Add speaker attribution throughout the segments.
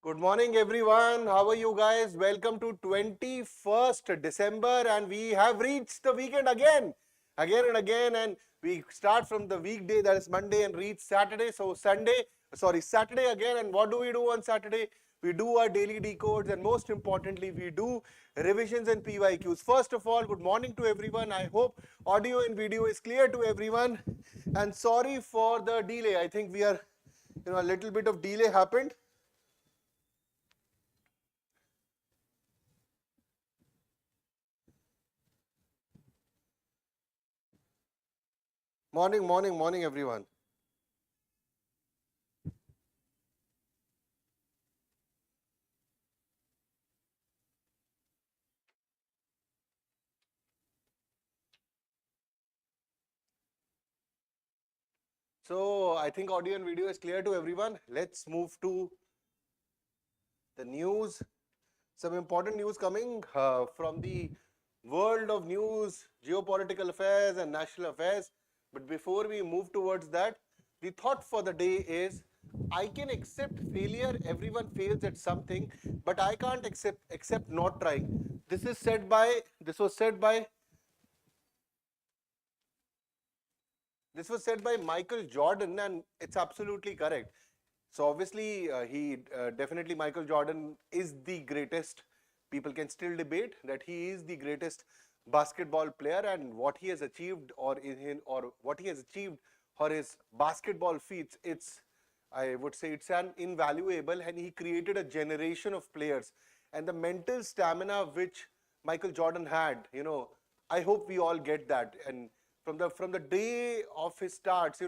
Speaker 1: Good morning, everyone. How are you guys? Welcome to 21st December, and we have reached the weekend again and again. And we start from the weekday, that is Monday, and reach Saturday. So Saturday again. And what do we do on Saturday? We do our daily decodes, and most importantly, we do revisions and PYQs. First of all, good morning to everyone. I hope audio and video is clear to everyone. And sorry for the delay. I think we are, a little bit of delay happened. Morning, everyone. So I think audio and video is clear to everyone. Let's move to the news. Some important news coming from the world of news, geopolitical affairs and national affairs. But before we move towards that, the thought for the day is I can accept failure. Everyone fails at something, but I can't accept not trying. This was said by Michael Jordan, and it's absolutely correct. So obviously, definitely Michael Jordan is the greatest. People can still debate that he is the greatest basketball player, and what he has achieved, or what he has achieved, or his basketball feats. I would say, it's an invaluable, and he created a generation of players, and the mental stamina which Michael Jordan had. I hope we all get that, and from the day of his starts,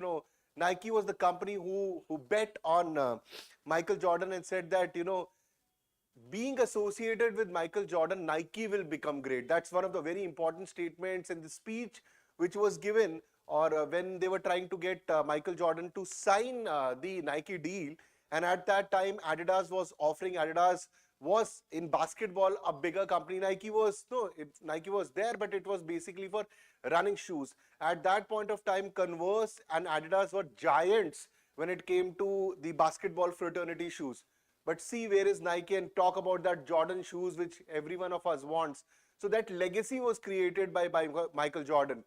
Speaker 1: Nike was the company who bet on Michael Jordan and said that, being associated with Michael Jordan, Nike will become great. That's one of the very important statements in the speech which was given, or when they were trying to get Michael Jordan to sign the Nike deal. And at that time, Adidas was in basketball a bigger company. Nike was there, but it was basically for running shoes. At that point of time, Converse and Adidas were giants when it came to the basketball fraternity shoes. But see, where is Nike? And talk about that Jordan shoes which every one of us wants. So that legacy was created by Michael Jordan.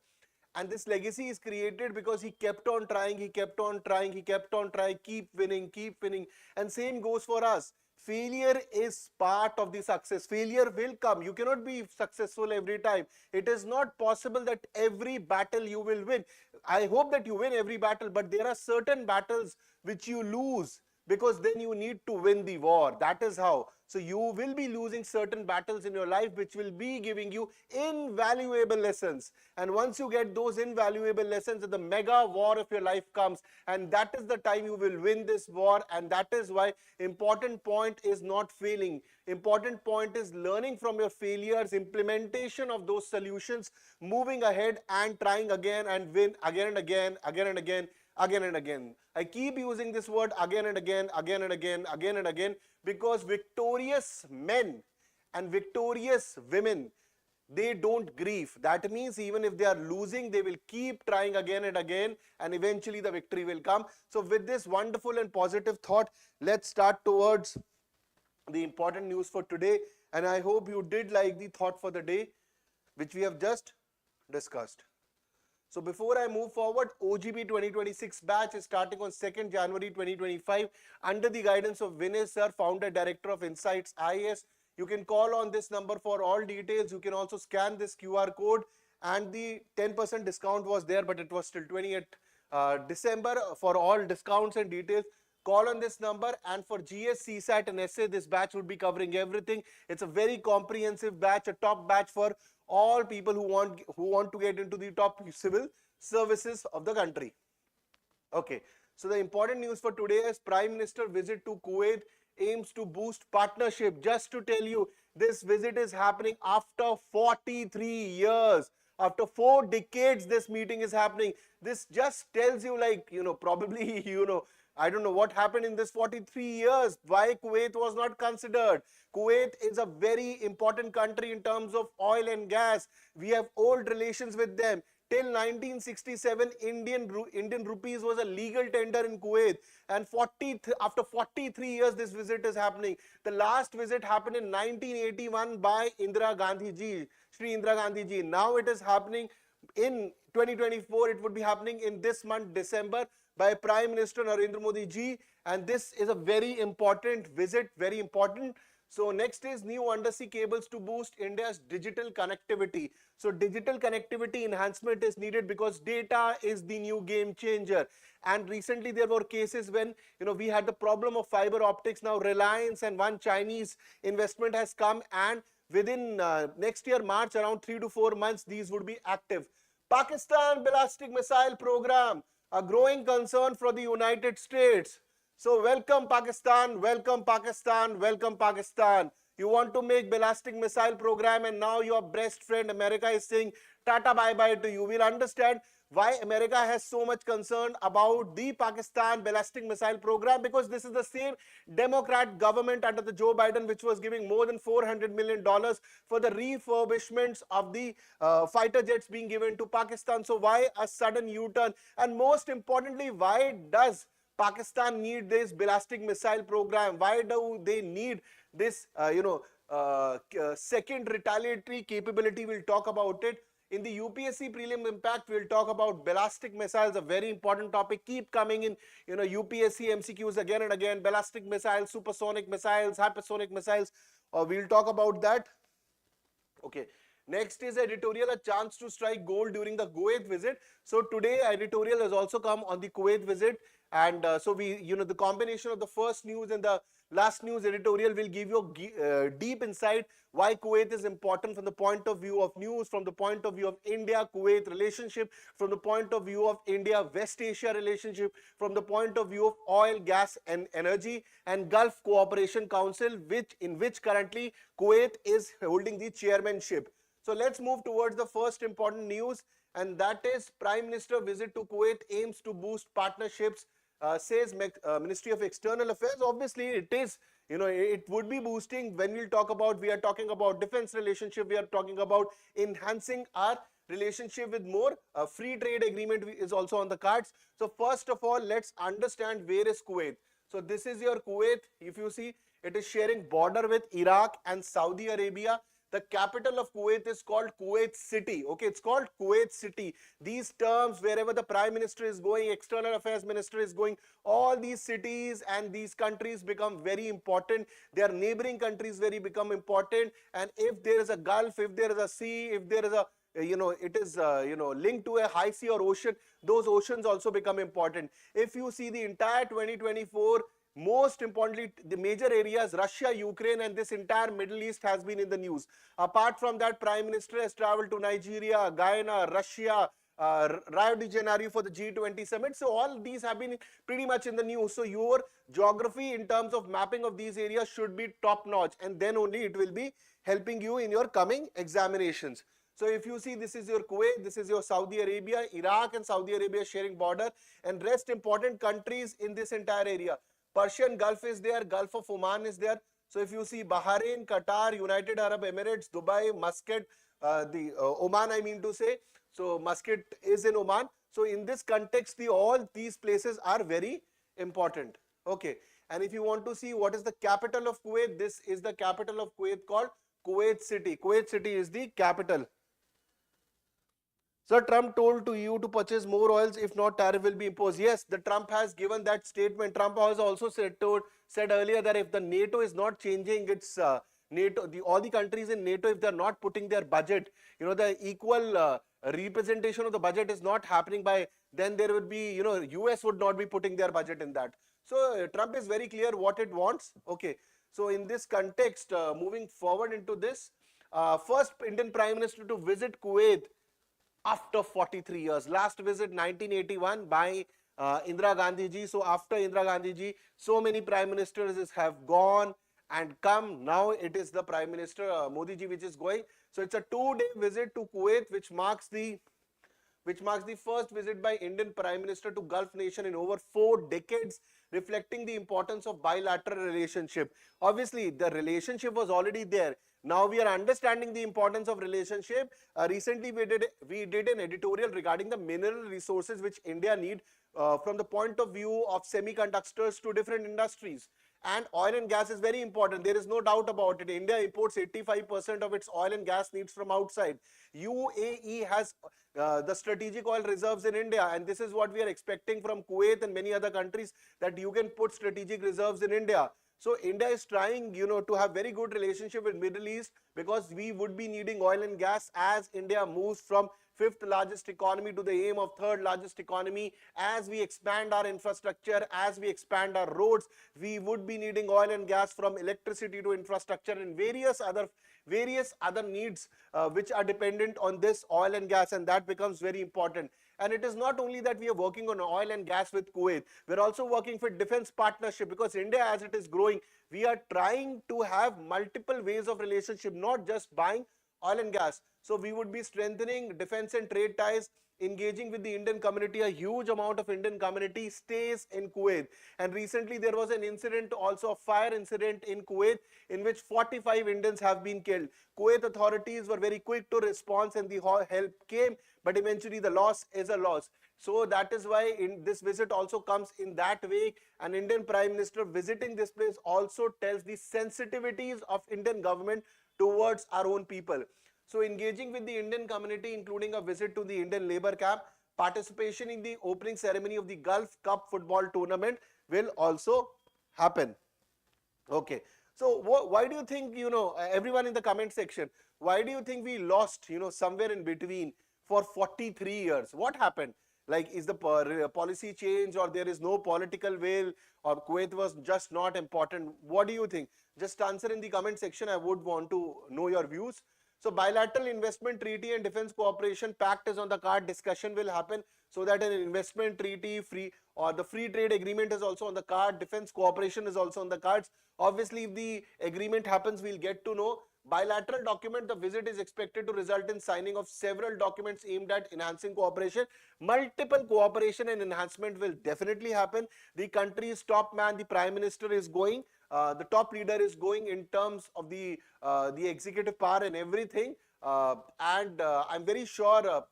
Speaker 1: And this legacy is created because he kept on trying, he kept on trying, he kept on trying, keep winning, keep winning. And same goes for us. Failure is part of the success. Failure will come. You cannot be successful every time. It is not possible that every battle you will win. I hope that you win every battle, but there are certain battles which you lose, because then you need to win the war. That is how. So you will be losing certain battles in your life which will be giving you invaluable lessons. And once you get those invaluable lessons, the mega war of your life comes, and that is the time you will win this war. And that is why important point is not failing. Important point is learning from your failures, implementation of those solutions, moving ahead and trying again and win again and again, again and again, again and again. I keep using this word again and again, again and again, again and again, because victorious men and victorious women, they don't grieve. That means even if they are losing, they will keep trying again and again, and eventually the victory will come. So with this wonderful and positive thought, let's start towards the important news for today. And I hope you did like the thought for the day, which we have just discussed. So before I move forward, OGB 2026 batch is starting on 2nd January 2025 under the guidance of Vinay Sir, founder director of Insights IAS. You can call on this number for all details. You can also scan this QR code, and the 10% discount was there, but it was till 20th December. For all discounts and details, call on this number. And for GS, CSAT and SA, this batch would be covering everything. It's a very comprehensive batch, a top batch for all people who want to get into the top civil services of the country. Okay, so the important news for today is Prime Minister visit to Kuwait aims to boost partnership. Just to tell you, this visit is happening after 43 years. After 4 decades, this meeting is happening. This just tells you, like, probably, I don't know what happened in this 43 years, why Kuwait was not considered. Kuwait is a very important country in terms of oil and gas. We have old relations with them. till 1967, Indian rupees was a legal tender in Kuwait, and after 43 years this visit is happening. The last visit happened in 1981 by Indira Gandhi ji, Shri Indira Gandhi ji. Now it is happening in 2024. It would be happening in this month, December, by Prime Minister Narendra Modi ji, and this is a very important visit, very important. So next is new undersea cables to boost India's digital connectivity. So digital connectivity enhancement is needed because data is the new game changer. And recently there were cases when we had the problem of fiber optics. Now Reliance and one Chinese investment has come, and within next year March, around 3 to 4 months, these would be active. Pakistan ballistic missile program, a growing concern for the United States. So welcome Pakistan, welcome Pakistan, welcome Pakistan. You want to make ballistic missile program, and now your best friend America is saying tata bye bye to you. We'll understand why America has so much concern about the Pakistan ballistic missile program, because this is the same Democrat government under the Joe Biden which was giving more than $400 million for the refurbishments of the fighter jets being given to Pakistan. So why a sudden U-turn? And most importantly, why does Pakistan need this ballistic missile program? Why do they need this, second retaliatory capability? We'll talk about it. In the UPSC prelim impact, we'll talk about ballistic missiles, a very important topic. Keep coming in, UPSC MCQs again and again. Ballistic missiles, supersonic missiles, hypersonic missiles. We'll talk about that. Okay. Next is editorial, a chance to strike gold during the Kuwait visit. So today editorial has also come on the Kuwait visit, and so we, the combination of the first news and the last news editorial will give you a deep insight why Kuwait is important from the point of view of news, from the point of view of India-Kuwait relationship, from the point of view of India-West Asia relationship, from the point of view of oil, gas and energy, and Gulf Cooperation Council, in which currently Kuwait is holding the chairmanship. So let's move towards the first important news, and that is Prime Minister visit to Kuwait aims to boost partnerships, says Ministry of External Affairs. Obviously, it is, it would be boosting. When we are talking about defense relationship, we are talking about enhancing our relationship with more. Free trade agreement is also on the cards. So first of all, let's understand where is Kuwait. So this is your Kuwait. If you see, it is sharing border with Iraq and Saudi Arabia. The capital of Kuwait is called Kuwait City. Okay, it's called Kuwait City. These terms, wherever the Prime Minister is going, External Affairs Minister is going, all these cities and these countries become very important. Their neighboring countries become important. And if there is a Gulf, if there is a sea, if there is a it is linked to a high sea or ocean, those oceans also become important. If you see the entire 2024, most importantly, the major areas, Russia, Ukraine, and this entire Middle East has been in the news. Apart from that, Prime Minister has traveled to Nigeria, Guyana, Russia, Rio de Janeiro for the G20 summit. So all these have been pretty much in the news. So your geography in terms of mapping of these areas should be top notch, and then only it will be helping you in your coming examinations. So if you see, this is your Kuwait, this is your Saudi Arabia, Iraq and Saudi Arabia sharing border, and rest important countries in this entire area. Persian Gulf is there, Gulf of Oman is there. So if you see Bahrain, Qatar, United Arab Emirates, Dubai, Muscat, Oman I mean to say. So Muscat is in Oman. So in this context, all these places are very important. Okay. And if you want to see what is the capital of Kuwait, this is the capital of Kuwait called Kuwait City. Kuwait City is the capital. So Trump told to EU to purchase more oils, if not tariff will be imposed. Yes, the Trump has given that statement. Trump has also said earlier that if the NATO is not changing its NATO, all the countries in NATO, if they are not putting their budget, the equal representation of the budget is not happening by, then there would be, US would not be putting their budget in that. So Trump is very clear what it wants. Okay. So in this context, moving forward into this, first Indian Prime Minister to visit Kuwait after 43 years. Last visit 1981 by Indira Gandhi ji. So after Indira Gandhi ji, so many prime ministers have gone and come. Now it is the Prime Minister Modi ji which is going. So it's a 2-day visit to Kuwait, which marks the first visit by Indian Prime Minister to Gulf nation in over 4 decades, reflecting the importance of bilateral relationship. Obviously, the relationship was already there, Now we are understanding the importance of relationship. Recently we did an editorial regarding the mineral resources which India need from the point of view of semiconductors to different industries. And oil and gas is very important. There is no doubt about it. India imports 85% of its oil and gas needs from outside. UAE has the strategic oil reserves in India, and this is what we are expecting from Kuwait and many other countries, that you can put strategic reserves in India. So India is trying, to have very good relationship with Middle East, because we would be needing oil and gas as India moves from fifth largest economy to the aim of third largest economy. As we expand our infrastructure, as we expand our roads, we would be needing oil and gas, from electricity to infrastructure and various other needs which are dependent on this oil and gas, and that becomes very important. And it is not only that we are working on oil and gas with Kuwait, we're also working for defense partnership, because India, as it is growing, we are trying to have multiple ways of relationship, not just buying oil and gas. So we would be strengthening defense and trade ties, engaging with the Indian community. A huge amount of Indian community stays in Kuwait. And recently there was an incident, also a fire incident in Kuwait, in which 45 Indians have been killed. Kuwait authorities were very quick to respond and the help came, but eventually the loss is a loss. So that is why in this visit also comes in that way. An Indian Prime Minister visiting this place also tells the sensitivities of Indian government towards our own people. So engaging with the Indian community, including a visit to the Indian Labour Camp, participation in the opening ceremony of the Gulf Cup football tournament will also happen. Okay. So why do you think, everyone in the comment section, why do you think we lost, somewhere in between for 43 years? What happened? Like, is the policy change, or there is no political will, or Kuwait was just not important? What do you think? Just answer in the comment section. I would want to know your views. So bilateral investment treaty and defense cooperation pact is on the card. Discussion will happen, so that an investment treaty the free trade agreement is also on the card. Defense cooperation is also on the cards. Obviously, if the agreement happens, we'll get to know. Bilateral document, the visit is expected to result in signing of several documents aimed at enhancing cooperation. Multiple cooperation and enhancement will definitely happen. The country's top man, the Prime Minister, is going. The top leader is going in terms of the executive power and everything. I'm very sure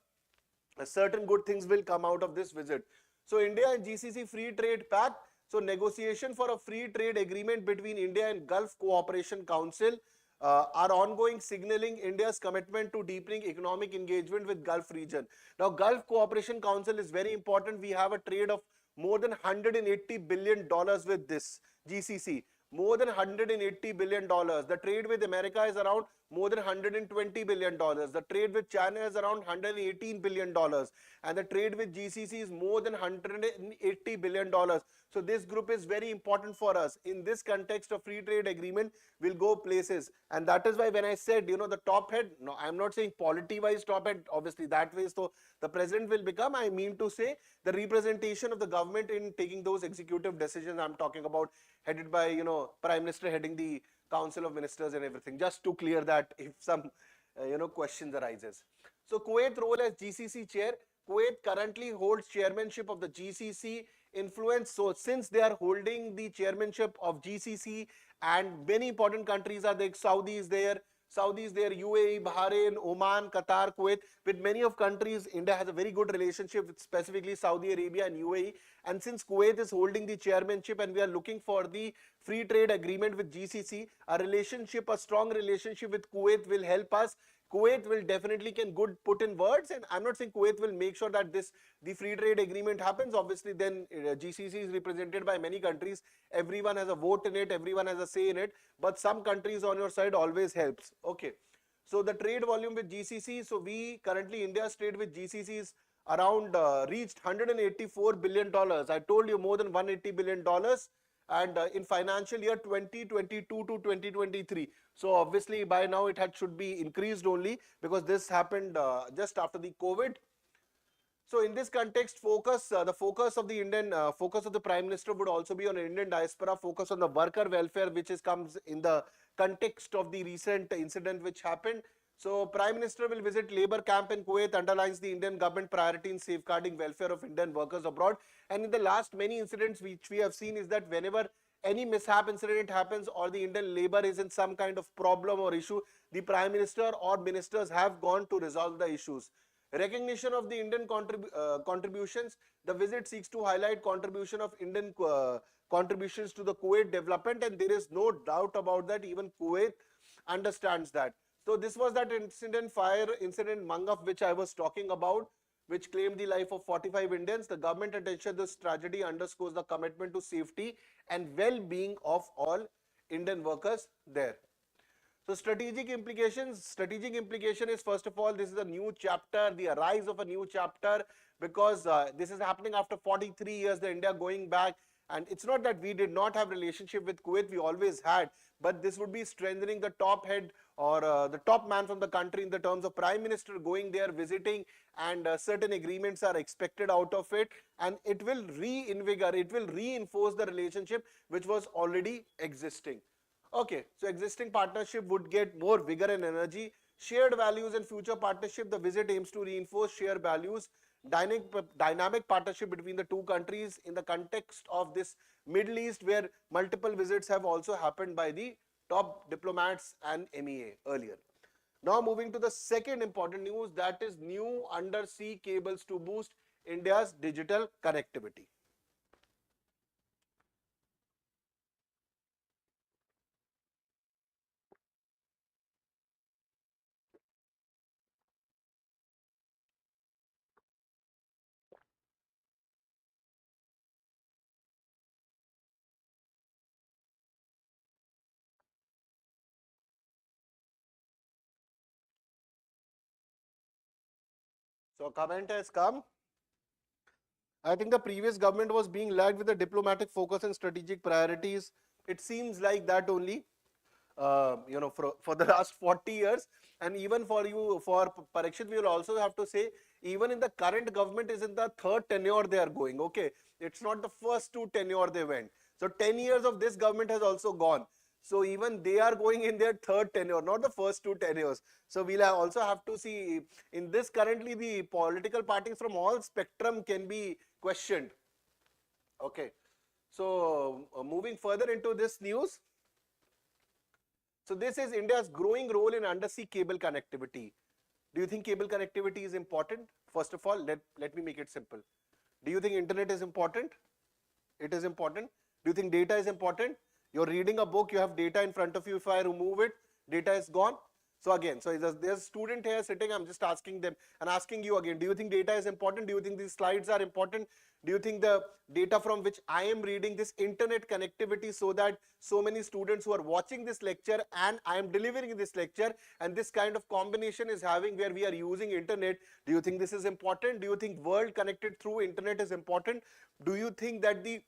Speaker 1: certain good things will come out of this visit. So India and GCC Free Trade Pact. So negotiation for a free trade agreement between India and Gulf Cooperation Council are ongoing, signaling India's commitment to deepening economic engagement with Gulf region. Now, Gulf Cooperation Council is very important. We have a trade of more than $180 billion with this GCC. More than $180 billion. The trade with America is around more than $120 billion. The trade with China is around $118 billion. And the trade with GCC is more than $180 billion. So this group is very important for us. In this context of free trade agreement, we'll go places. And that is why when I said, the top head, no, I'm not saying polity-wise top head, obviously that way, so the president will become, I mean to say, the representation of the government in taking those executive decisions I'm talking about, headed by, Prime Minister heading the Council of Ministers and everything, just to clear that if some, questions arises. So Kuwait role as GCC chair. Kuwait currently holds chairmanship of the GCC influence. So since they are holding the chairmanship of GCC, and many important countries are there, Saudi is there, UAE, Bahrain, Oman, Qatar, Kuwait. With many of countries, India has a very good relationship with specifically Saudi Arabia and UAE. And since Kuwait is holding the chairmanship and we are looking for the free trade agreement with GCC, a strong relationship with Kuwait will help us. Kuwait will definitely can put in words, and I'm not saying Kuwait will make sure that the free trade agreement happens. Obviously, then GCC is represented by many countries. Everyone has a vote in it. Everyone has a say in it. But some countries on your side always helps. Okay. So the trade volume with GCC. So we currently India's trade with GCC is around reached $184 billion. I told you more than $180 billion. And in financial year 2022 to 2023. So obviously by now it should be increased only, because this happened just after the COVID. So in this context, the focus of the Prime Minister would also be on Indian diaspora, focus on the worker welfare, which comes in the context of the recent incident which happened. So Prime Minister will visit labor camp in Kuwait, underlines the Indian government priority in safeguarding welfare of Indian workers abroad. And in the last many incidents which we have seen is that whenever any mishap incident happens or the Indian labor is in some kind of problem or issue, the Prime Minister or ministers have gone to resolve the issues. Recognition of the Indian contributions. The visit seeks to highlight contribution of Indian contributions to the Kuwait development, and there is no doubt about that. Even Kuwait understands that. So this was that fire incident Mangaf which I was talking about, which claimed the life of 45 Indians. The government attention to this tragedy underscores the commitment to safety and well-being of all Indian workers there. So strategic implications. Strategic implication is, first of all, this is a new chapter, the rise of a new chapter, because this is happening after 43 years, the India going back. And it's not that we did not have relationship with Kuwait, we always had, but this would be strengthening the top head or the top man from the country in the terms of Prime Minister going there, visiting, and certain agreements are expected out of it, and it will reinvigorate, it will reinforce the relationship which was already existing. Okay, so existing partnership would get more vigor and energy. Shared values and future partnership. The visit aims to reinforce shared values, dynamic partnership between the two countries in the context of this Middle East, where multiple visits have also happened by the top diplomats and MEA earlier. Now moving to the second important news, that is new undersea cables to boost India's digital connectivity. So comment has come. I think the previous government was being lagged with a diplomatic focus and strategic priorities. It seems like that only, for the last 40 years. And even for you, for Parikshit, we will also have to say, even in the current government is in the third tenure they are going, okay. It's not the first two tenure they went. So 10 years of this government has also gone. So even they are going in their third tenure, not the first two tenures. So we'll also have to see in this currently the political parties from all spectrum can be questioned. Okay. So moving further into this news. So this is India's growing role in undersea cable connectivity. Do you think cable connectivity is important? First of all, let me make it simple. Do you think internet is important? It is important. Do you think data is important? You're reading a book, you have data in front of you. If I remove it, data is gone. So again, so there's a student here sitting, I'm just asking them and asking you again, do you think data is important? Do you think these slides are important? Do you think the data from which I am reading, this internet connectivity, so that so many students who are watching this lecture and I am delivering this lecture, and this kind of combination is having where we are using internet, do you think this is important? Do you think world connected through internet is important? Do you think that the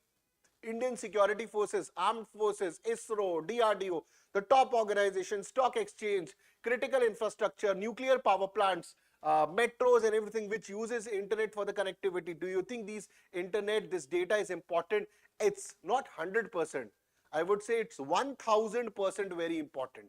Speaker 1: Indian security forces, armed forces, ISRO, DRDO, the top organizations, stock exchange, critical infrastructure, nuclear power plants, metros and everything which uses internet for the connectivity, do you think these internet, this data is important? It's not 100%. I would say it's 1000% very important.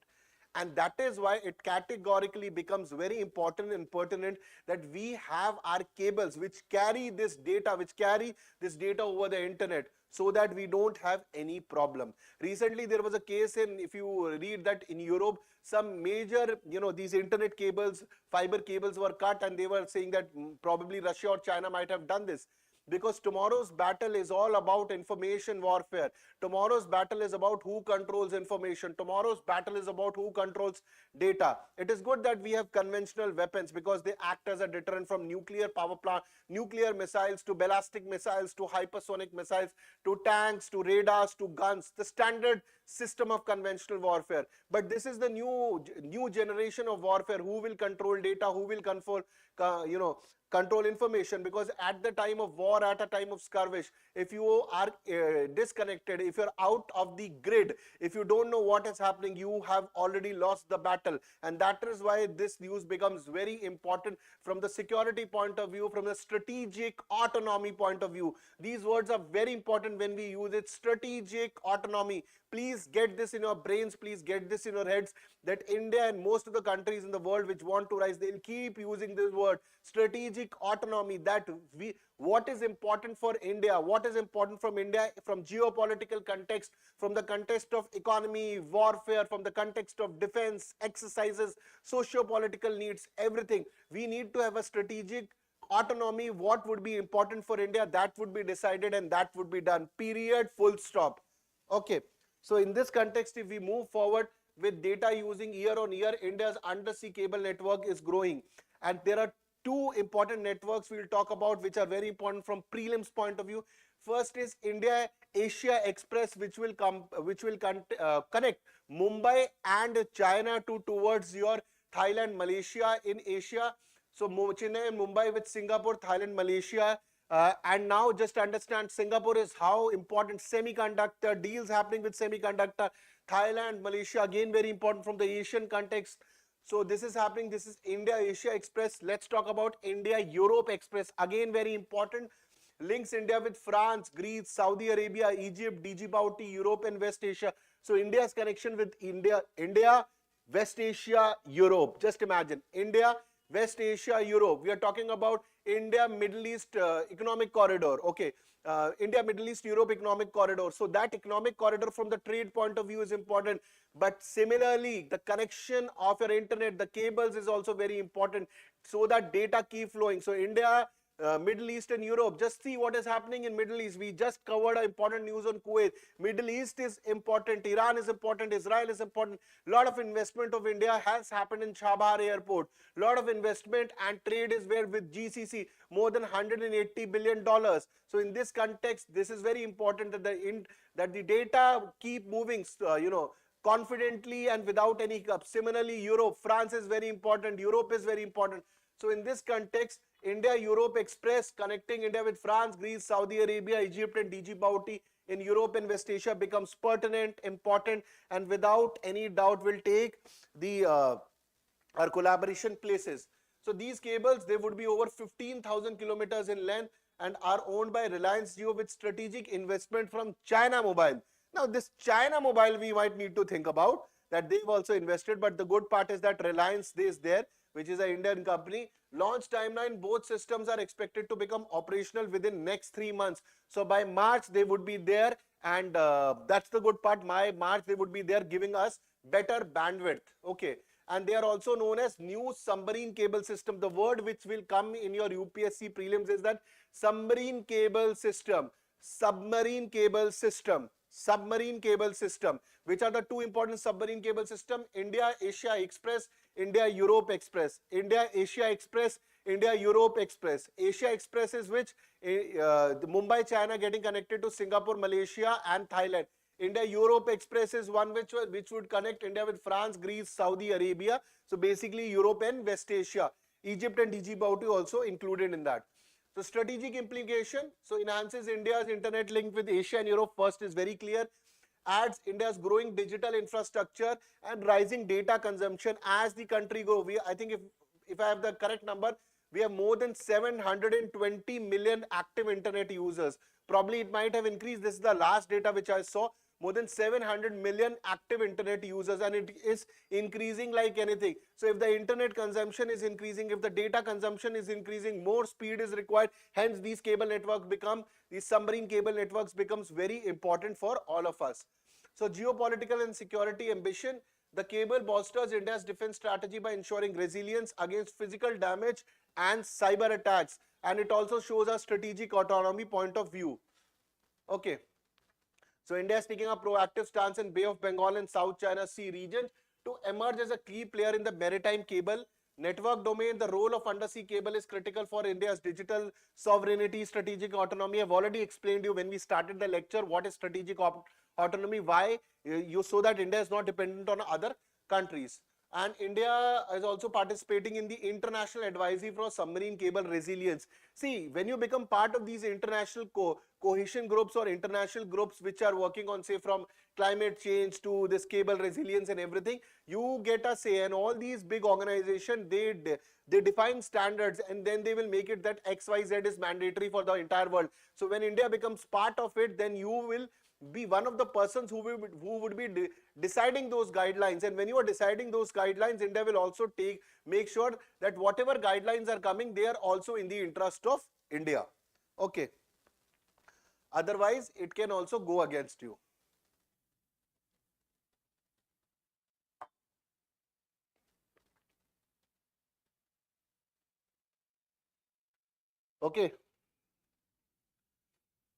Speaker 1: And that is why it categorically becomes very important and pertinent that we have our cables which carry this data, over the internet, so that we don't have any problem. Recently, there was a case in, if you read that in Europe, some major, these internet cables, fiber cables were cut, and they were saying that probably Russia or China might have done this. Because tomorrow's battle is all about information warfare. Tomorrow's battle is about who controls information. Tomorrow's battle is about who controls data. It is good that we have conventional weapons because they act as a deterrent from nuclear power plant, nuclear missiles to ballistic missiles to hypersonic missiles to tanks to radars to guns, the standard system of conventional warfare. But this is the new generation of warfare. Who will control data? Who will control information? Because at the time of war, at a time of skirmish, if you are disconnected, if you're out of the grid, if you don't know what is happening, you have already lost the battle. And that is why this news becomes very important from the security point of view, from the strategic autonomy point of view. These words are very important when we use it. Strategic autonomy. Please get this in your brains, please get this in your heads, that India and most of the countries in the world which want to rise, they'll keep using this word, strategic strategic autonomy, that what is important for India, what is important from India, from geopolitical context, from the context of economy, warfare, from the context of defense, exercises, socio-political needs, everything. We need to have a strategic autonomy. What would be important for India, that would be decided and that would be done, period, full stop. Okay, so in this context, if we move forward with data using year on year, India's undersea cable network is growing, and there are two important networks we'll talk about which are very important from prelims point of view. First is India Asia Express, which will connect Mumbai and China towards your Thailand, Malaysia in Asia. So Chennai and Mumbai with Singapore, Thailand, Malaysia. And now just understand, Singapore is how important, semiconductor deals happening with semiconductor. Thailand, Malaysia, again very important from the Asian context. So this is happening. This is India Asia Express. Let's talk about India Europe Express, again very important. Links India with France, Greece, Saudi Arabia, Egypt, Djibouti, Europe and West Asia. So India's connection with India, West Asia, Europe. Just imagine, India, West Asia, Europe. We are talking about India, Middle East economic corridor. Okay, India, Middle East, Europe economic corridor. So that economic corridor from the trade point of view is important. But similarly, the connection of your internet, the cables is also very important, so that data keep flowing. So India, Middle East and Europe. Just see what is happening in Middle East. We just covered important news on Kuwait. Middle East is important, Iran is important, Israel is important. Lot of investment of India has happened in Chabahar airport. Lot of investment and trade is where with GCC, more than $180 billion. So in this context, this is very important that the data keep moving, confidently and without any hiccup. Similarly, Europe, France is very important, Europe is very important. So in this context, India Europe Express connecting India with France, Greece, Saudi Arabia, Egypt and Djibouti in Europe and West Asia becomes pertinent, important, and without any doubt will take the our collaboration places. So these cables, they would be over 15,000 kilometers in length and are owned by Reliance Jio with strategic investment from China Mobile. Now this China Mobile we might need to think about, that they've also invested, but the good part is that Reliance is there, which is an Indian company. Launch timeline, both systems are expected to become operational within next 3 months. So by March they would be there, and that's the good part. By March they would be there giving us better bandwidth. Okay, and they are also known as new submarine cable system. The word which will come in your UPSC prelims is that submarine cable system. Submarine cable system. Submarine cable system. Which are the two important submarine cable system? India Asia Express, India Europe Express. India Asia Express, India Europe Express. Asia Express is which? The Mumbai, China getting connected to Singapore, Malaysia and Thailand. India Europe Express is one which would connect India with France, Greece, Saudi Arabia. So basically Europe and West Asia. Egypt and Djibouti also included in that. So strategic implication, so enhances India's internet link with Asia and Europe. First is very clear. Adds India's growing digital infrastructure and rising data consumption as the country grows. I think if I have the correct number, we have more than 720 million active internet users. Probably it might have increased. This is the last data which I saw. More than 700 million active internet users, and it is increasing like anything. So if the internet consumption is increasing, if the data consumption is increasing, more speed is required. Hence these submarine cable networks becomes very important for all of us. So geopolitical and security ambition, the cable bolsters India's defense strategy by ensuring resilience against physical damage and cyber attacks, and it also shows a strategic autonomy point of view. Okay. So India is taking a proactive stance in Bay of Bengal and South China Sea region to emerge as a key player in the maritime cable network domain. The role of undersea cable is critical for India's digital sovereignty, strategic autonomy. I've already explained to you when we started the lecture what is strategic autonomy, why, so that India is not dependent on other countries. And India is also participating in the International Advisory for Submarine Cable Resilience. See, when you become part of these international cohesion groups or international groups which are working on, say, from climate change to this cable resilience and everything, you get a say. And all these big organizations, they define standards, and then they will make it that XYZ is mandatory for the entire world. So when India becomes part of it, then you will be one of the persons who would be deciding those guidelines. And when you are deciding those guidelines, India will also make sure that whatever guidelines are coming, they are also in the interest of India. Okay. Otherwise, it can also go against you. Okay.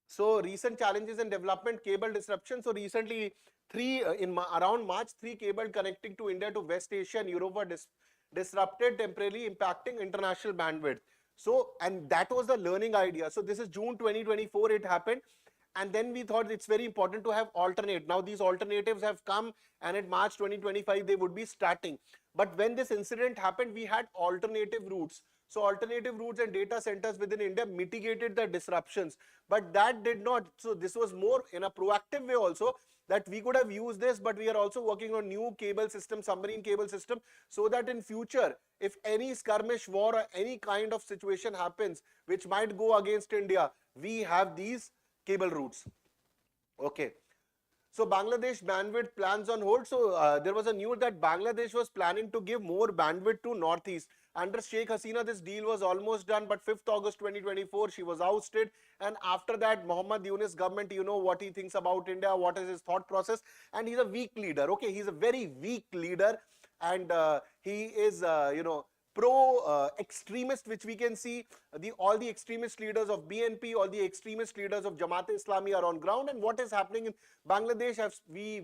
Speaker 1: So recent challenges and development, cable disruption. So recently, around March, 3 cable connecting to India to West Asia and Europe were disrupted, temporarily impacting international bandwidth. So, and that was the learning idea. So this is June 2024 it happened. And then we thought it's very important to have alternate. Now these alternatives have come, and in March 2025 they would be starting. But when this incident happened, we had alternative routes. So alternative routes and data centers within India mitigated the disruptions, but that did not. So this was more in a proactive way also, that we could have used this, but we are also working on new cable system, submarine cable system, so that in future, if any skirmish war or any kind of situation happens which might go against India, we have these cable routes. Okay. So Bangladesh bandwidth plans on hold. So there was a news that Bangladesh was planning to give more bandwidth to Northeast. Under Sheikh Hasina, this deal was almost done, but 5th August 2024, she was ousted. And after that, Muhammad Yunus government, you know what he thinks about India, what is his thought process. And he's a weak leader. Okay, he's a very weak leader. And he is, pro-extremist, which we can see. All the extremist leaders of BNP, all the extremist leaders of Jamaat-e-Islami are on ground. And what is happening in Bangladesh, we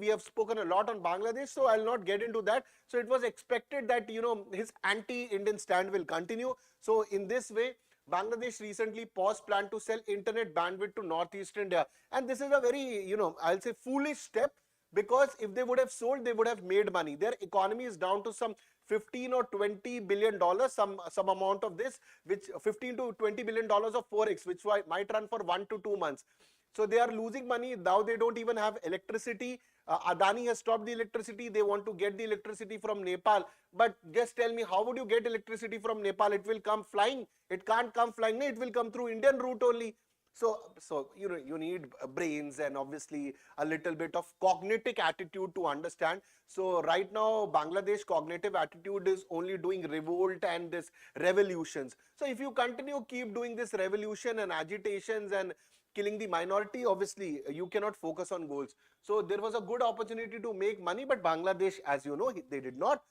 Speaker 1: have spoken a lot on Bangladesh, so I'll not get into that. So it was expected that, his anti-Indian stand will continue. So in this way, Bangladesh recently paused plan to sell internet bandwidth to Northeast India. And this is a very, I'll say foolish step, because if they would have sold, they would have made money. Their economy is down to some 15 or 20 billion dollars, some amount of this, which 15 to 20 billion dollars of forex, which might run for 1 to 2 months. So they are losing money. Now they don't even have electricity. Adani has stopped the electricity. They want to get the electricity from Nepal. But just tell me, how would you get electricity from Nepal? It will come flying. It can't come flying. No, it will come through Indian route only. So you need brains and obviously a little bit of cognitive attitude to understand. So right now, Bangladesh cognitive attitude is only doing revolt and this revolutions. So if you keep doing this revolution and agitations and killing the minority, obviously you cannot focus on goals. So there was a good opportunity to make money, but Bangladesh, as you know, they did not.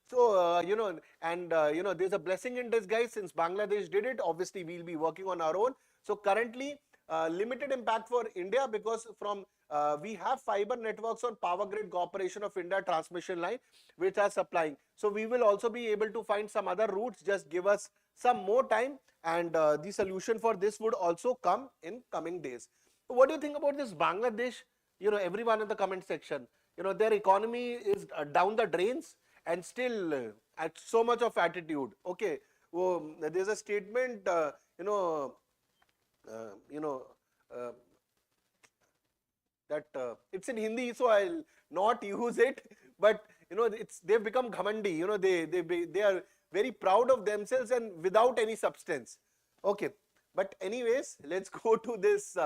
Speaker 1: So, there's a blessing in disguise since Bangladesh did it. Obviously, we'll be working on our own. So currently, limited impact for India, because we have fiber networks on Power Grid Corporation of India transmission line, which are supplying. So we will also be able to find some other routes. Just give us some more time, and the solution for this would also come in coming days. So what do you think about this Bangladesh? Everyone in the comment section, their economy is down the drains, and still at so much of attitude. Okay, well, there's a statement, that it's in Hindi, so I'll not use it. But they've become ghamandi. They are very proud of themselves and without any substance. Okay, but anyways, let's go to this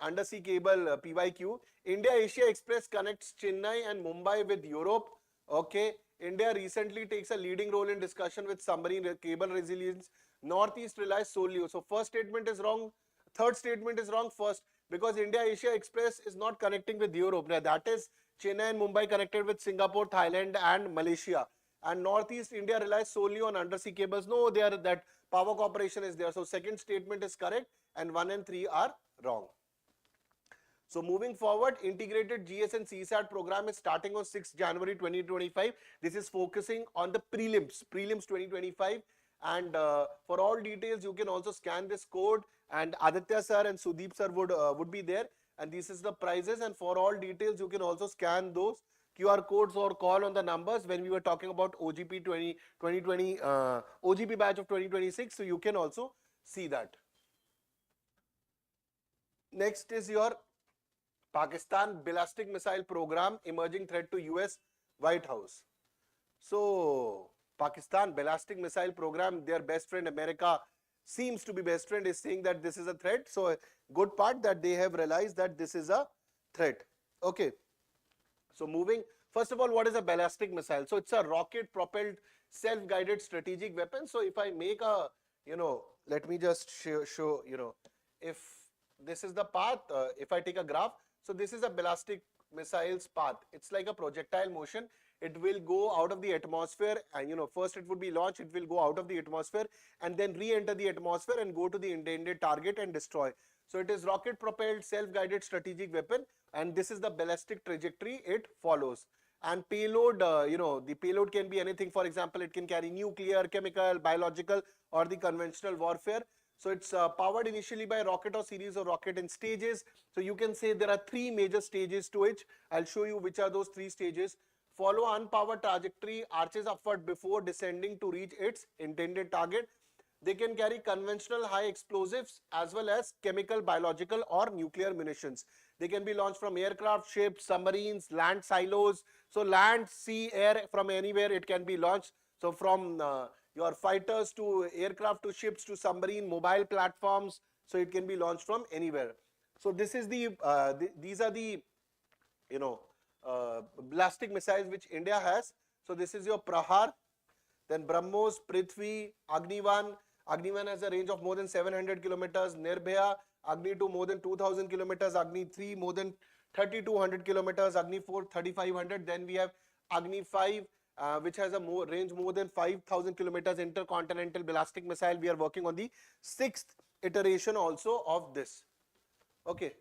Speaker 1: undersea cable PYQ. India Asia Express connects Chennai and Mumbai with Europe. Okay, India recently takes a leading role in discussion with submarine cable resilience. Northeast relies solely. So first statement is wrong. Third statement is wrong first, because India Asia Express is not connecting with Europe. Now that is Chennai and Mumbai connected with Singapore, Thailand and Malaysia. And Northeast India relies solely on undersea cables. No, that Power Corporation is there. So second statement is correct, and 1 and 3 are wrong. So moving forward, integrated GS and CSAT program is starting on 6th January 2025. This is focusing on the prelims 2025. And for all details, you can also scan this code, and Aditya sir and Sudeep sir would be there. And this is the prices. And for all details, you can also scan those QR codes or call on the numbers when we were talking about OGP 2020, OGP batch of 2026. So you can also see that. Next is your Pakistan ballistic missile program, emerging threat to US White House. So Pakistan ballistic missile program, their best friend America seems to be best friend, is saying that this is a threat. So good part that they have realized that this is a threat. Okay. So moving, first of all, what is a ballistic missile? So it's a rocket propelled self-guided strategic weapon. So if I make a, let me just show, if this is the path, if I take a graph, so this is a ballistic missile's path. It's like a projectile motion. It will go out of the atmosphere and, first it would be launched, it will go out of the atmosphere and then re-enter the atmosphere and go to the intended target and destroy. So it is rocket propelled self-guided strategic weapon, and this is the ballistic trajectory it follows. And payload, the payload can be anything. For example, it can carry nuclear, chemical, biological, or the conventional warfare. So it's powered initially by rocket or series of rocket in stages. So you can say there are three major stages to it. I'll show you which are those three stages. Follow unpowered trajectory, arches upward before descending to reach its intended target. They can carry conventional high explosives as well as chemical, biological, or nuclear munitions. They can be launched from aircraft, ships, submarines, land silos. So land, sea, air, from anywhere it can be launched. So from your fighters to aircraft to ships to submarine, mobile platforms. So it can be launched from anywhere. So this is these are the, ballistic missiles which India has. So this is your Prahar, then BrahMos, Prithvi, Agni-1. Agni-1 has a range of more than 700 kilometers. Nirbhaya, Agni-2 more than 2000 kilometers. Agni-3 more than 3200 kilometers. Agni-4 3500. Then we have Agni-5 which has a range more than 5000 kilometers. Intercontinental ballistic missile. We are working on the 6th iteration also of this. Okay.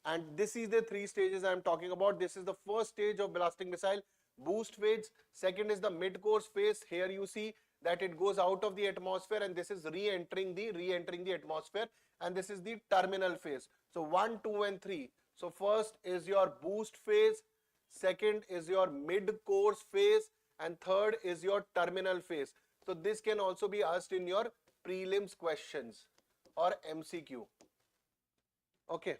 Speaker 1: And this is the three stages I am talking about. This is the first stage of ballistic missile, boost phase. Second is the mid-course phase. Here you see that it goes out of the atmosphere and this is re-entering the atmosphere, and this is the terminal phase. So 1, 2 and 3. So first is your boost phase, second is your mid-course phase, and third is your terminal phase. So this can also be asked in your prelims questions or MCQ. Okay.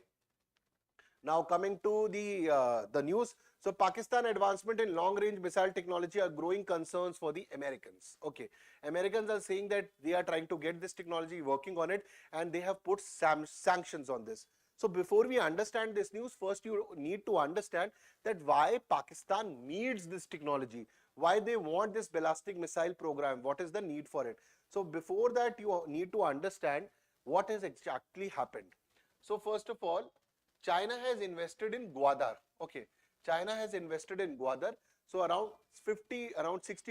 Speaker 1: Now coming to the news. So Pakistan advancement in long-range missile technology are growing concerns for the Americans. Okay, Americans are saying that they are trying to get this technology, working on it, and they have put sanctions on this. So before we understand this news, first you need to understand that why Pakistan needs this technology, why they want this ballistic missile program, what is the need for it. So before that, you need to understand what has exactly happened. So first of all, China has invested in Gwadar. Okay, China has invested in Gwadar. So around 60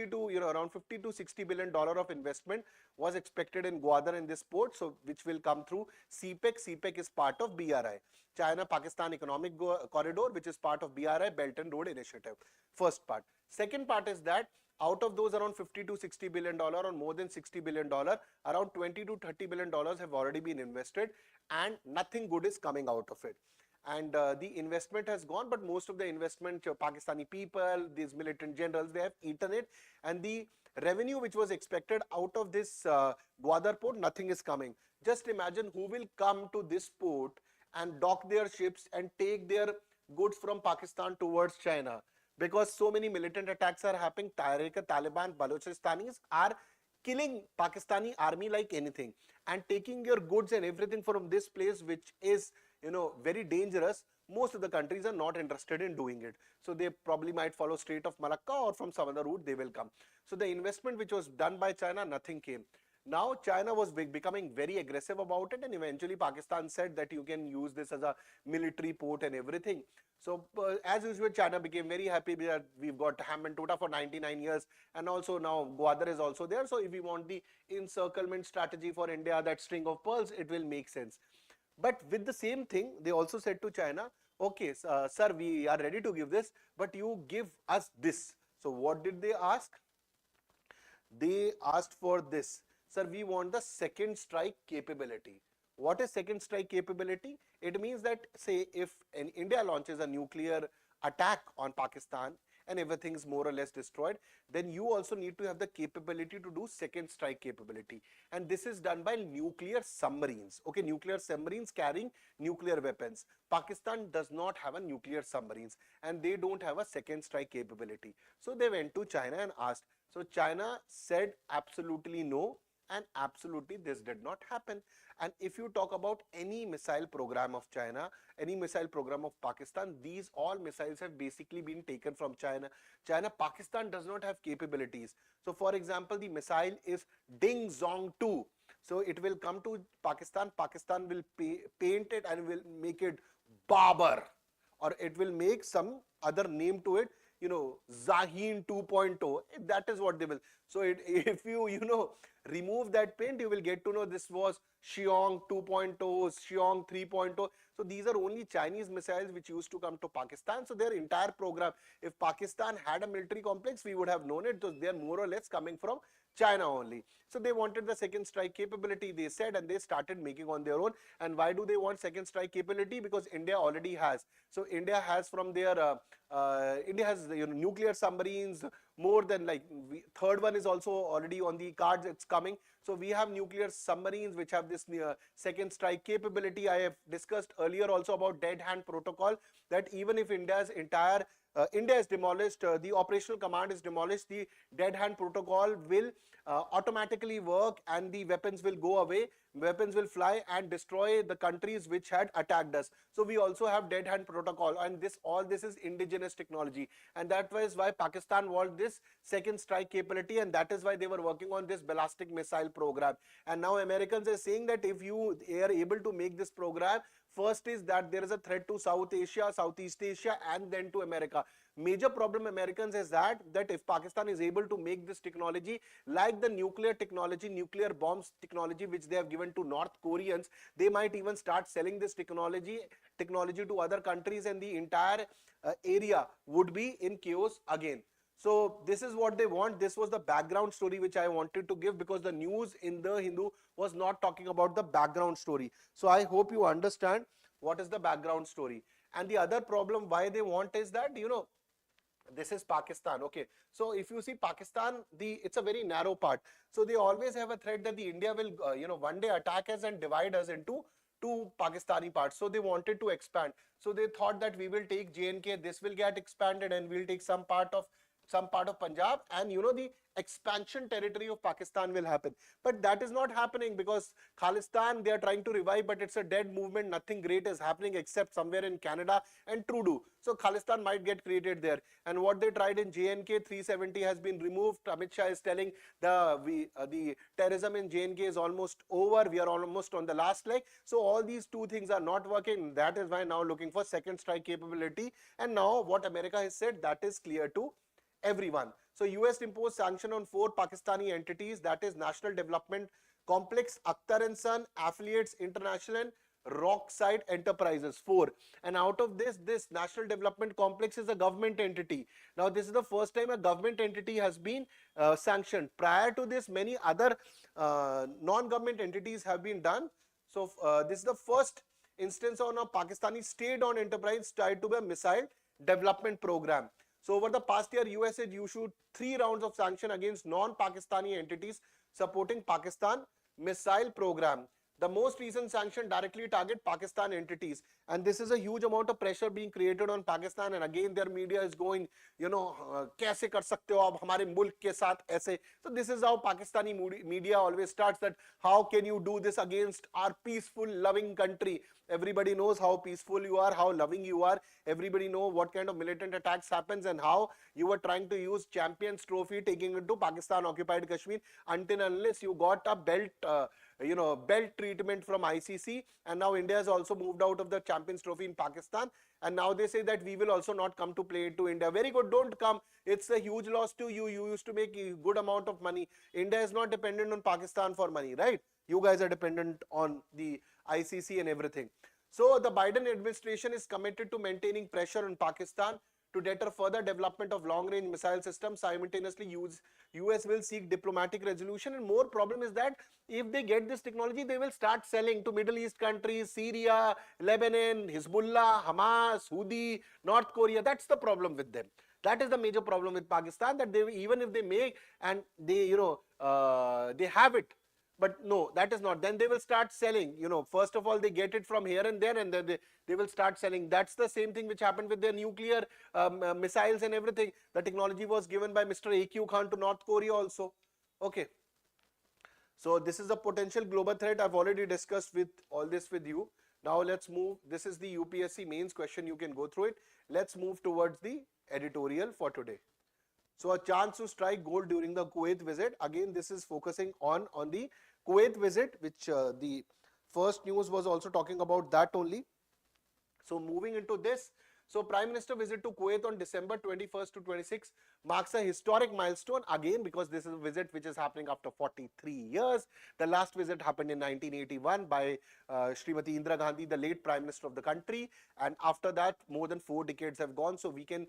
Speaker 1: to around 50 to 60 billion dollar of investment was expected in Gwadar in this port. So which will come through CPEC. CPEC is part of BRI, China Pakistan Economic Corridor, which is part of BRI, Belt and Road Initiative. First part. Second part is that out of those around 50 to 60 billion dollar or more than 60 billion dollar, around 20 to 30 billion dollars have already been invested, and nothing good is coming out of it. And the investment has gone, but most of the investment, Pakistani people, these militant generals, they have eaten it, and the revenue which was expected out of this Gwadar port, nothing is coming. Just imagine who will come to this port and dock their ships and take their goods from Pakistan towards China, because so many militant attacks are happening. Taliban, Balochistanis are killing Pakistani army like anything and taking your goods and everything from this place, which is very dangerous. Most of the countries are not interested in doing it. So they probably might follow Strait of Malacca or from some other route they will come. So the investment which was done by China, nothing came. Now China was becoming very aggressive about it, and eventually Pakistan said that you can use this as a military port and everything. So as usual, China became very happy that we've got Ham and Tota for 99 years, and also now Gwadar is also there. So if we want the encirclement strategy for India, that string of pearls, it will make sense. But with the same thing, they also said to China, okay, sir, we are ready to give this, but you give us this. So what did they ask? They asked for this. Sir, we want the second strike capability. What is second strike capability? It means that, say, if India launches a nuclear attack on Pakistan and everything is more or less destroyed, then you also need to have the capability to do second strike capability. And this is done by nuclear submarines. Okay, nuclear submarines carrying nuclear weapons. Pakistan does not have a nuclear submarines, and they don't have a second strike capability. So they went to China and asked. So China said absolutely no, And absolutely this did not happen. And if you talk about any missile program of China, any missile program of Pakistan, these all missiles have basically been taken from China. Pakistan does not have capabilities. So for example, the missile is Ding Zong 2. So it will come to Pakistan. Pakistan will paint it and will make it Babar, or it will make some other name to it, Zaheen 2.0. That is what they will. So if you remove that paint, you will get to know this was Xiong 2.0, Xiong 3.0. So these are only Chinese missiles which used to come to Pakistan. So their entire program, if Pakistan had a military complex, we would have known it. So they are more or less coming from China only. So they wanted the second strike capability, they said, and they started making on their own. And why do they want second strike capability? Because India already has. So India has from their India has nuclear submarines, more than like third one is also already on the cards, it's coming. So we have nuclear submarines which have this second strike capability. I have discussed earlier also about dead hand protocol, that even if India's entire India is demolished, the operational command is demolished, the dead hand protocol will automatically work and the weapons will go away, weapons will fly and destroy the countries which had attacked us. So we also have dead hand protocol, and all this is indigenous technology, and that was why Pakistan wanted this second strike capability, and that is why they were working on this ballistic missile program. And now Americans are saying that if you are able to make this program, first is that there is a threat to South Asia, Southeast Asia, and then to America. Major problem Americans is that if Pakistan is able to make this technology, like the nuclear technology, nuclear bombs technology which they have given to North Koreans, they might even start selling this technology to other countries, and the entire area would be in chaos again. So this is what they want. This was the background story which I wanted to give, because the news in the Hindu was not talking about the background story. So I hope you understand what is the background story. And the other problem why they want is that, this is Pakistan. Okay, so if you see Pakistan, it's a very narrow part. So they always have a threat that the India will one day attack us and divide us into two Pakistani parts. So they wanted to expand. So they thought that we will take J&K, this will get expanded, and we'll take some part of Punjab, and the expansion territory of Pakistan will happen. But that is not happening, because Khalistan they are trying to revive, but it's a dead movement. Nothing great is happening except somewhere in Canada and Trudeau. So Khalistan might get created there. And what they tried in J&K, 370 has been removed. Amit Shah is telling the terrorism in J&K is almost over. We are almost on the last leg. So all these two things are not working. That is why now looking for second strike capability. And now what America has said, that is clear to everyone. So US imposed sanction on 4 Pakistani entities, that is National Development Complex, Akhtar & Son, Affiliates International, and Rockside Enterprises, 4. And out of this National Development Complex is a government entity. Now this is the first time a government entity has been sanctioned. Prior to this, many other non-government entities have been done. So this is the first instance on a Pakistani state-owned enterprise tied to a missile development program. So over the past year, US had issued 3 rounds of sanction against non-Pakistani entities supporting Pakistan missile program. The most recent sanction directly target Pakistan entities, and this is a huge amount of pressure being created on Pakistan. And again, their media is going, kaise kar sakte ho aap hamare mulk ke saath aise. So this is how Pakistani media always starts, that how can you do this against our peaceful, loving country? Everybody knows how peaceful you are, how loving you are. Everybody knows what kind of militant attacks happens, and how you were trying to use Champions Trophy, taking it to Pakistan occupied Kashmir, until unless you got a belt treatment from ICC. And now India has also moved out of the Champions Trophy in Pakistan, and now they say that we will also not come to play to India. Very good, don't come. It's a huge loss to you. You used to make a good amount of money. India is not dependent on Pakistan for money, right? You guys are dependent on the ICC and everything. So the Biden administration is committed to maintaining pressure on Pakistan to deter further development of long-range missile systems. Simultaneously, US will seek diplomatic resolution. And more problem is that if they get this technology, they will start selling to Middle East countries, Syria, Lebanon, Hezbollah, Hamas, Houthi, North Korea. That's the problem with them. That is the major problem with Pakistan, that they, even if they make and they, they have it, but no, that is not. Then they will start selling. First of all, they get it from here and there, and then they will start selling. That's the same thing which happened with their nuclear missiles and everything. The technology was given by Mr. A.Q. Khan to North Korea also. Okay. So this is a potential global threat. I've already discussed with all this with you. Now let's move. This is the UPSC mains question. You can go through it. Let's move towards the editorial for today. So a chance to strike gold during the Kuwait visit. Again, this is focusing on the Kuwait visit, which the first news was also talking about that only. So moving into this, so Prime Minister visit to Kuwait on December 21st to 26 marks a historic milestone again, because this is a visit which is happening after 43 years. The last visit happened in 1981 by Srimati Indira Gandhi, the late Prime Minister of the country, and after that more than 4 decades have gone. So we can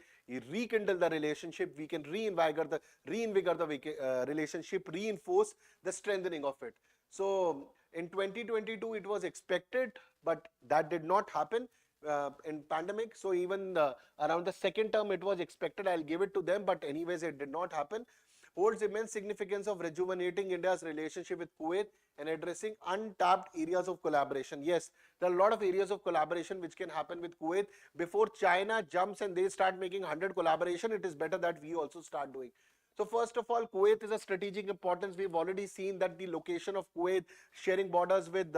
Speaker 1: rekindle the relationship, we can reinvigorate the relationship, reinforce the strengthening of it. So in 2022 it was expected, but that did not happen. In pandemic, so even around the second term it was expected. I'll give it to them, but anyways it did not happen. Holds immense significance of rejuvenating India's relationship with Kuwait and addressing untapped areas of collaboration. Yes, there are a lot of areas of collaboration which can happen with Kuwait. Before China jumps and they start making 100 collaboration, it is better that we also start doing. So first of all, Kuwait is a strategic importance. We've already seen that the location of Kuwait, sharing borders with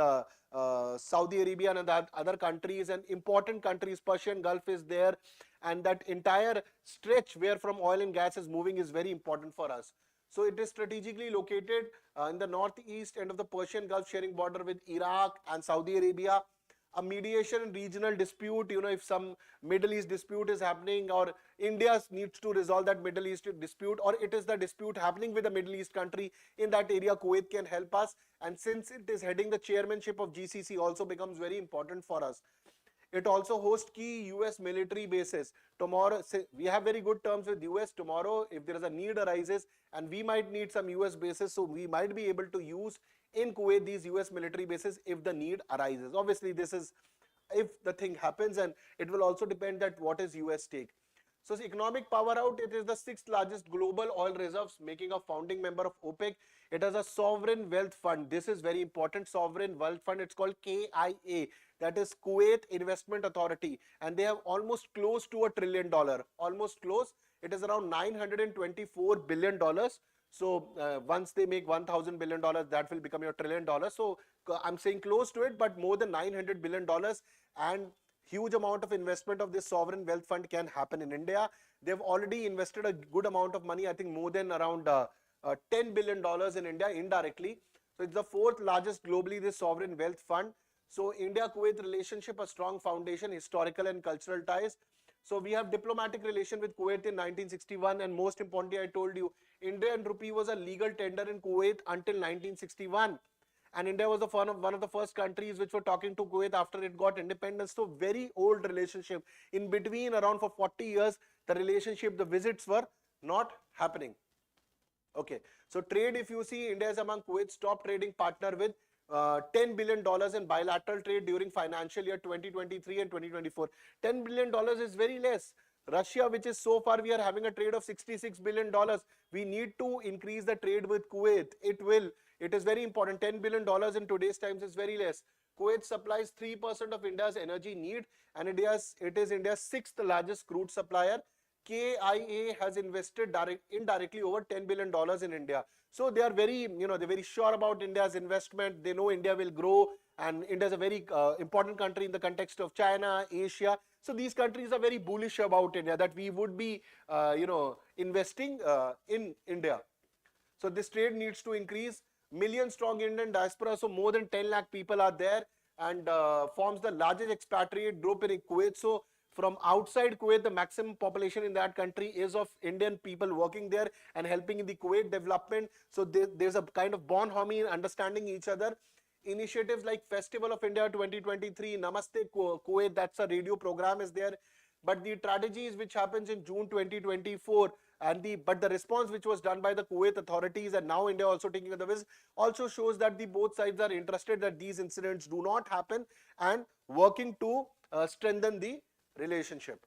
Speaker 1: Saudi Arabia and other countries and important countries, Persian Gulf is there, and that entire stretch where from oil and gas is moving is very important for us. So it is strategically located in the northeast end of the Persian Gulf, sharing border with Iraq and Saudi Arabia. A mediation and regional dispute, if some Middle East dispute is happening, or India needs to resolve that Middle East dispute, or it is the dispute happening with a Middle East country in that area, Kuwait can help us. And since it is heading the chairmanship of GCC, also becomes very important for us. It also hosts key US military bases. Tomorrow, we have very good terms with US. Tomorrow, if there is a need arises and we might need some US bases, so we might be able to use in Kuwait these US military bases if the need arises. Obviously, this is if the thing happens, and it will also depend that what is US stake. So economic power out, it is the 6th largest global oil reserves, making a founding member of OPEC. It has a sovereign wealth fund. This is very important, sovereign wealth fund. It's called KIA, that is Kuwait Investment Authority, and they have almost close to $1 trillion, almost close. It is around $924 billion. So once they make $1,000 billion, that will become your $1 trillion. So I'm saying close to it, but more than $900 billion, and huge amount of investment of this sovereign wealth fund can happen in India. They've already invested a good amount of money, I think more than around $10 billion in India indirectly. So it's the 4th largest globally, this sovereign wealth fund. So India-Kuwait relationship, a strong foundation, historical and cultural ties. So we have diplomatic relation with Kuwait in 1961, and most importantly, I told you, Indian rupee was a legal tender in Kuwait until 1961. And India was one of the first countries which were talking to Kuwait after it got independence. So very old relationship. In between, around for 40 years, the relationship, the visits were not happening. Okay, so trade, if you see, India is among Kuwait's top trading partner with $10 billion in bilateral trade during financial year 2023 and 2024. $10 billion is very less. Russia, which is so far we are having a trade of $66 billion. We need to increase the trade with Kuwait. It is very important. $10 billion in today's times is very less. Kuwait supplies 3% of India's energy need, and it is India's 6th largest crude supplier. KIA has invested indirectly over $10 billion in India. So they are very, they're very sure about India's investment. They know India will grow, and India is a very important country in the context of China, Asia. So these countries are very bullish about India, that we would be, investing in India. So this trade needs to increase. Million strong Indian diaspora, so more than 10 lakh people are there, and forms the largest expatriate group in Kuwait. So from outside Kuwait, the maximum population in that country is of Indian people working there and helping in the Kuwait development. So there's a kind of bond harmony in understanding each other. Initiatives like Festival of India 2023, Namaste Kuwait, that's a radio program is there. But the tragedies which happens in June 2024, but the response which was done by the Kuwait authorities, and now India also taking the visit, also shows that the both sides are interested that these incidents do not happen and working to strengthen the relationship.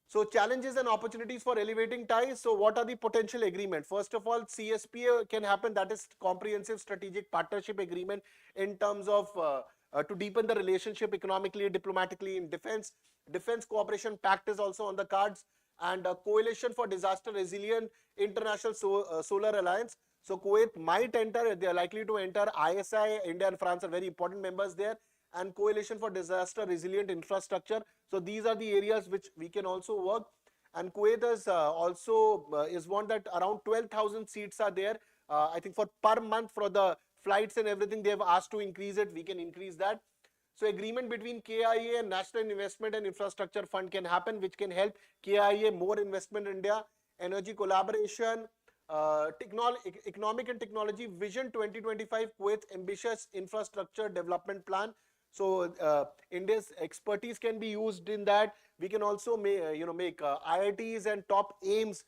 Speaker 1: So challenges and opportunities for elevating ties. So what are the potential agreement? First of all, CSPA can happen, that is Comprehensive Strategic Partnership Agreement, in terms of to deepen the relationship economically, diplomatically, in defense. Defense Cooperation Pact is also on the cards, and a Coalition for Disaster Resilient International Solar Alliance. So Kuwait might enter, they are likely to enter. ISI, India and France are very important members there, and Coalition for Disaster Resilient Infrastructure. So these are the areas which we can also work. And Kuwait is also is one that around 12,000 seats are there. I think for per month for the flights and everything, they have asked to increase it. We can increase that. So agreement between KIA and National Investment and Infrastructure Fund can happen, which can help KIA more investment in India. Energy collaboration, economic and technology vision 2025, Kuwait's ambitious infrastructure development plan. So India's expertise can be used in that. We can also make IITs and top aims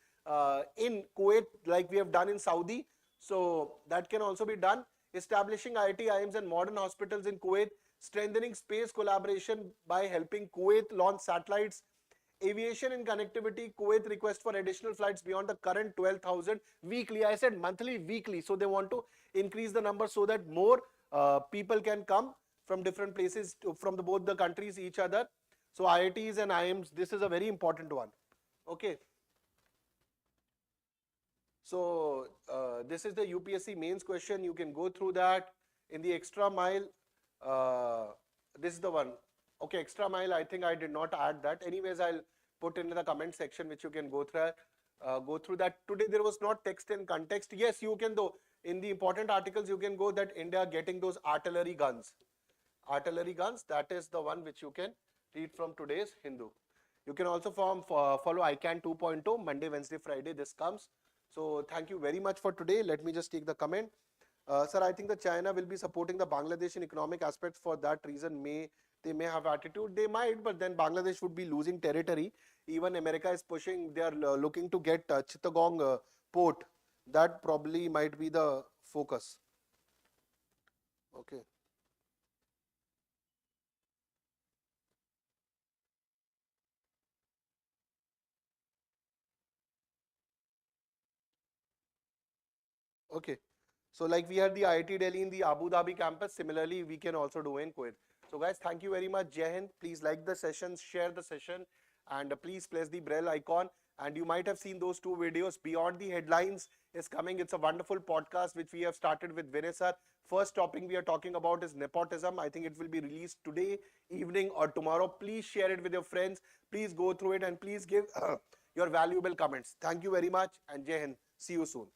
Speaker 1: in Kuwait, like we have done in Saudi. So that can also be done. Establishing IIT, IIMs and modern hospitals in Kuwait, strengthening space collaboration by helping Kuwait launch satellites. Aviation and connectivity, Kuwait request for additional flights beyond the current 12,000 weekly. I said monthly, weekly. So they want to increase the number so that more people can come from different places, from both the countries, each other. So IITs and IIMs, this is a very important one. Okay. So this is the UPSC mains question. You can go through that. In the extra mile, this is the one. Okay, extra mile, I think I did not add that. Anyways, I'll put in the comment section, which you can go through. Go through that. Today there was not text and context. Yes, you can though. In the important articles, you can go that India getting those artillery guns. Artillery guns, that is the one which you can read from today's Hindu. You can also follow ICANN 2.0, Monday, Wednesday, Friday, this comes. So thank you very much for today. Let me just take the comment. Sir, I think that China will be supporting the Bangladesh in economic aspects. For that reason, they may have attitude. They might, but then Bangladesh would be losing territory. Even America is pushing. They are looking to get Chittagong port. That probably might be the focus. Okay. Okay. So like we had the IIT Delhi in the Abu Dhabi campus, similarly we can also do in Kuwait. So guys, thank you very much. Jai Hind. Please like the session, share the session, and please press the bell icon. And you might have seen those two videos. Beyond the Headlines is coming. It's a wonderful podcast which we have started with Vinay sir. First topic we are talking about is nepotism. I think it will be released today evening or tomorrow. Please share it with your friends. Please go through it and please give your valuable comments. Thank you very much and Jai Hind. See you soon.